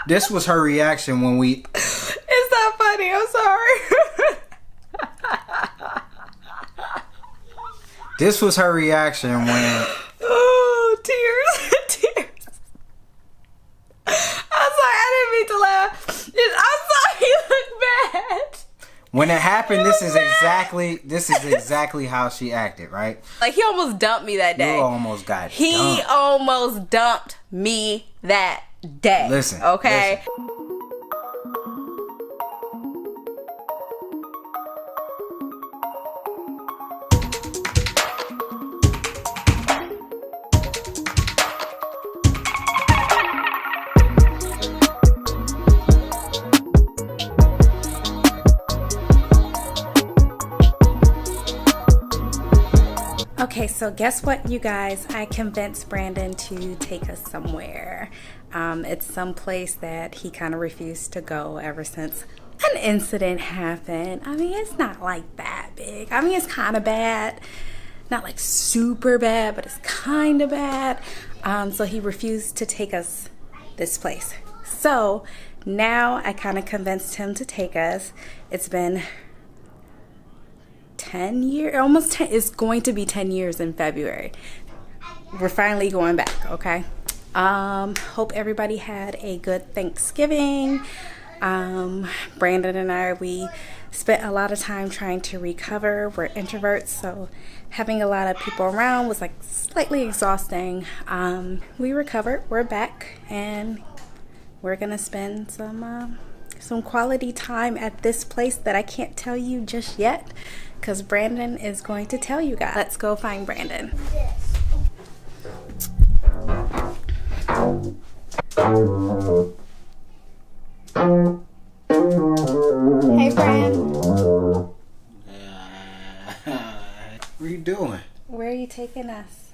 This was her reaction when we... It's not funny. I'm sorry. This was her reaction when... Oh, tears. Tears. I'm sorry. I didn't mean to laugh. I'm sorry. You look bad. When it happened, this is exactly how she acted, right? Like, he almost dumped me that day. You almost got He dumped. almost dumped me that day. Listen. Okay? Listen. Okay, so guess what, you guys? I convinced Brandon to take us somewhere. It's some place that he kind of refused to go ever since an incident happened. I mean, it's not like that big. I mean, it's kind of bad. Not like super bad, but it's kind of bad. So he refused to take us this place. So now I kind of convinced him to take us. It's been 10 years, almost 10, it's going to be 10 years in February. We're finally going back, okay? Hope everybody had a good Thanksgiving. Brandon and I, we spent a lot of time trying to recover. We're introverts, so having a lot of people around was like slightly exhausting. We recovered, we're back, and we're gonna spend some quality time at this place that I can't tell you just yet, because Brandon is going to tell you guys. Let's go find Brandon. Hey, Brand. What are you doing? Where are you taking us?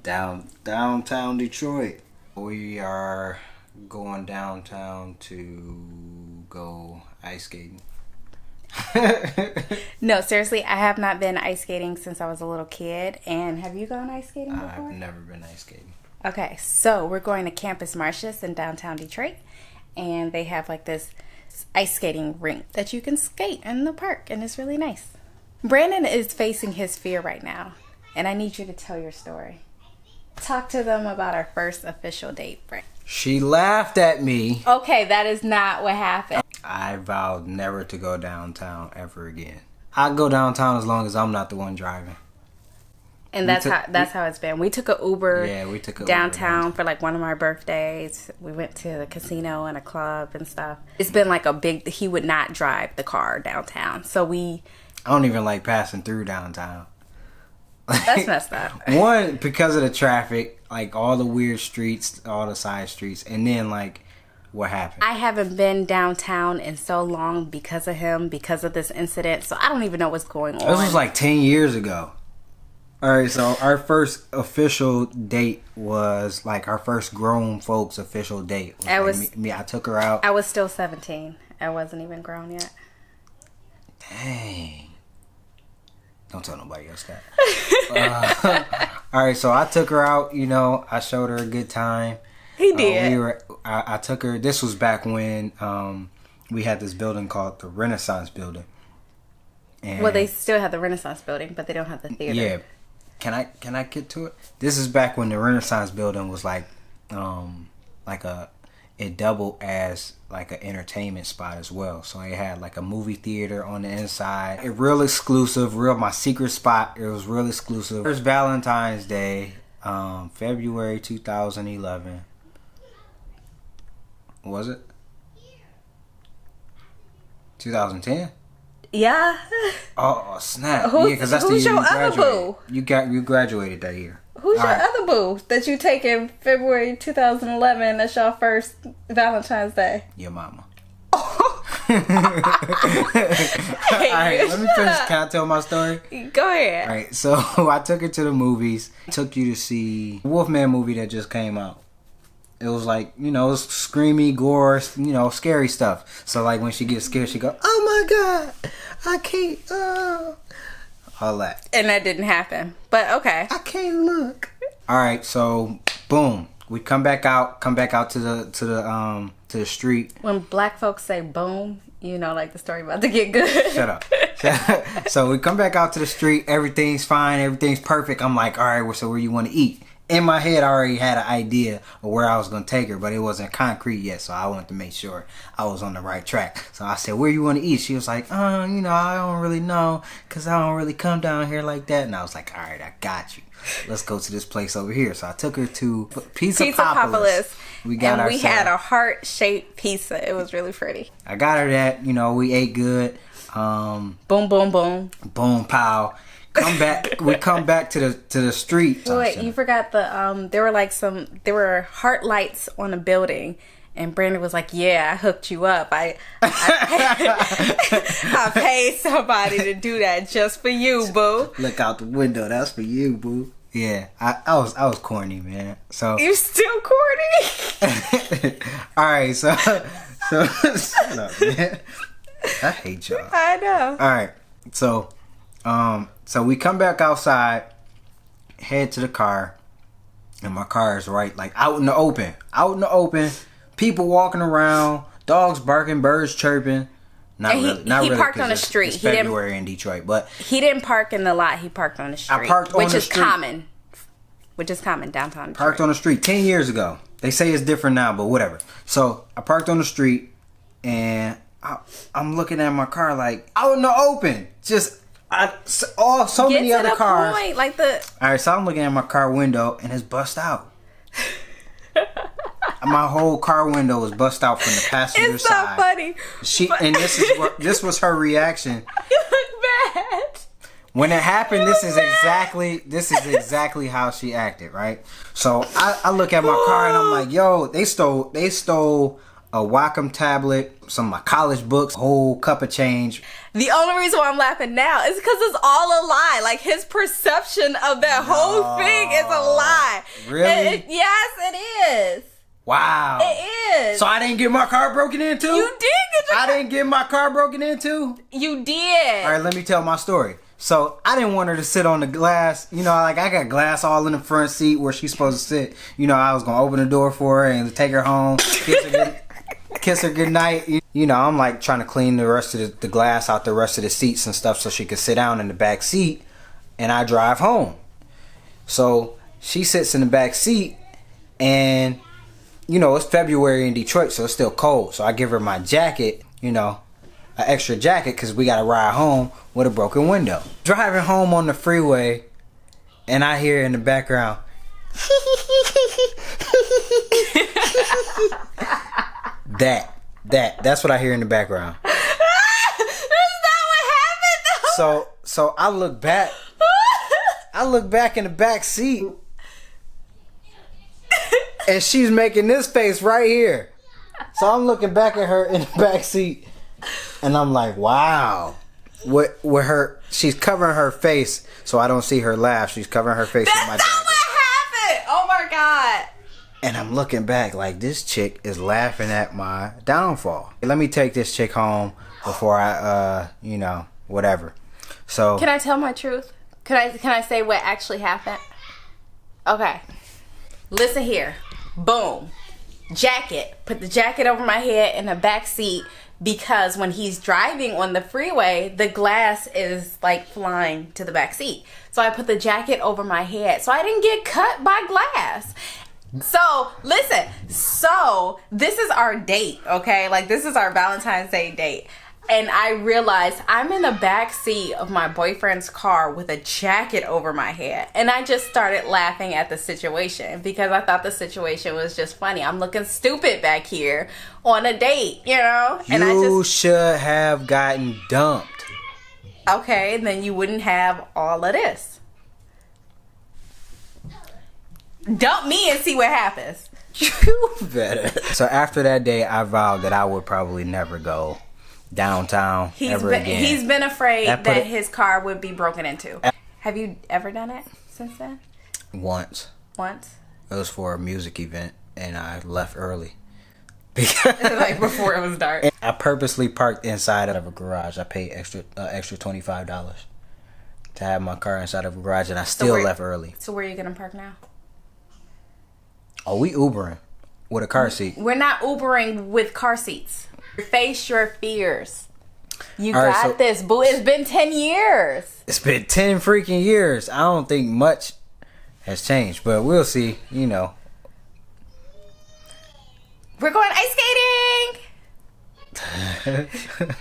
Downtown Detroit. We are going downtown to go ice skating. No, seriously, I have not been ice skating since I was a little kid. And have you gone ice skating before? I've never been ice skating. Okay, so we're going to Campus Martius in downtown Detroit, and they have like this ice skating rink that you can skate in the park, and it's really nice. Brandon is facing his fear right now, and I need you to tell your story. Talk to them about our first official date, Brandon. She laughed at me. Okay, that is not what happened. I vowed never to go downtown ever again. I go downtown as long as I'm not the one driving. And that's how it's been. We took an Uber. Yeah, we took an downtown Uber for like one of my birthdays. We went to the casino and a club and stuff. It's been like a big. He would not drive the car downtown, so we. I don't even like passing through downtown. That's messed up. One, because of the traffic, like all the weird streets, all the side streets, and then like what happened. I haven't been downtown in so long because of him, because of this incident. So I don't even know what's going on. This was like 10 years ago. All right, so our first official date was like our first grown folks official date. I took her out. I was still 17. I wasn't even grown yet. Dang. Don't tell nobody else that. All right, so I took her out. You know, I showed her a good time. He did. I took her. This was back when we had this building called the Renaissance Building. And well, they still have the Renaissance Building, but they don't have the theater. Yeah. Can I get to it? This is back when the Renaissance Building was it doubled as like an entertainment spot as well. So it had like a movie theater on the inside. It real exclusive, my secret spot. It was real exclusive. First Valentine's Day, February 2011. Was it? 2010? Yeah. Oh snap! Yeah, because that's the year you graduated. You graduated that year. Who's your other boo that you take in February 2011? That's your first Valentine's Day. Your mama. Hey, all right, let me finish. Can I tell my story? Go ahead. All right, so I took her to the movies. Took you to see the Wolfman movie that just came out. It was like, you know, it was screamy, gore, you know, scary stuff. So like when she gets scared, she go, "Oh my God, I can't." Holla. And that didn't happen. But okay. I can't look. All right, so boom, we come back out to the street. When black folks say boom, you know, like the story about to get good. Shut up. So we come back out to the street. Everything's fine. Everything's perfect. I'm like, all right, well, so where you want to eat? In my head, I already had an idea of where I was going to take her, but it wasn't concrete yet, so I wanted to make sure I was on the right track. So I said, where you want to eat? She was like, I don't really know, because I don't really come down here like that. And I was like, all right, I got you. Let's go to this place over here. So I took her to Pizza Popolis. We had a heart-shaped pizza. It was really pretty. I got her that. We ate good. Boom, boom, boom. Boom, pow. We come back to the street. Wait, you forgot there were heart lights on a building, and Brandon was like, "Yeah, I hooked you up. I paid somebody to do that just for you, boo." Look out the window. That's for you, boo. Yeah, I was corny, man. So you still corny? All right, so shut up, man. I hate y'all. I know. All right, so we come back outside, head to the car, and my car is right, like, out in the open. People walking around, dogs barking, birds chirping. He parked on the street. It's February in Detroit, but he didn't park in the lot. He parked on the street. I parked on the street. Which is common downtown Detroit. Parked on the street 10 years ago. They say it's different now, but whatever. So I parked on the street, and I'm looking at my car like out in the open, just. So many other cars. Point, all right, so I'm looking at my car window and it's bust out. My whole car window was bust out from the passenger side. It's so funny. And this was her reaction. You look bad. When it happened, this is exactly how she acted, right? So I look at my car and I'm like, yo, they stole a Wacom tablet, some of my college books, a whole cup of change. The only reason why I'm laughing now is because it's all a lie. Like, his perception of that whole thing is a lie. Really? Yes, it is. Wow. It is. So I didn't get my car broken into? You did get I didn't get my car broken into? You did. All right, let me tell my story. So I didn't want her to sit on the glass. I got glass all in the front seat where she's supposed to sit. I was going to open the door for her and take her home, kiss her goodnight. I'm like trying to clean the rest of the glass out the rest of the seats and stuff so she could sit down in the back seat, and I drive home. So she sits in the back seat, and it's February in Detroit, so it's still cold. So I give her my jacket, an extra jacket, because we got to ride home with a broken window. Driving home on the freeway, and I hear in the background, That's what I hear in the background. That's not what happened, though. So I look back. In the back seat, and she's making this face right here. So I'm looking back at her in the back seat, and I'm like, wow. With her, she's covering her face, so I don't see her laugh. She's covering her face with my jacket. That's not what happened. Oh my God. And I'm looking back like, this chick is laughing at my downfall. Let me take this chick home before I, whatever. So can I tell my truth? Can I say what actually happened? Okay. Listen here. Boom. Jacket. Put the jacket over my head in the back seat, because when he's driving on the freeway, the glass is like flying to the back seat. So I put the jacket over my head so I didn't get cut by glass. So listen, so this is our date, okay? Like, this is our Valentine's Day date. And I realized I'm in the back seat of my boyfriend's car with a jacket over my head. And I just started laughing at the situation because I thought the situation was just funny. I'm looking stupid back here on a date, And you should have gotten dumped. Okay, then you wouldn't have all of this. Dump me and see what happens. You better. So after that day, I vowed that I would probably never go downtown ever again. He's been afraid that his car would be broken into. Have you ever done it since then? Once. It was for a music event, and I left early. Like before it was dark. I purposely parked inside of a garage. I paid extra $25 to have my car inside of a garage, and I still left early. So where are you gonna park now? Oh, we Ubering with a car seat. We're not Ubering with car seats. Face your fears. You All right, got this, boo. It's been 10 years. It's been 10 freaking years. I don't think much has changed, but we'll see. You know. We're going ice skating.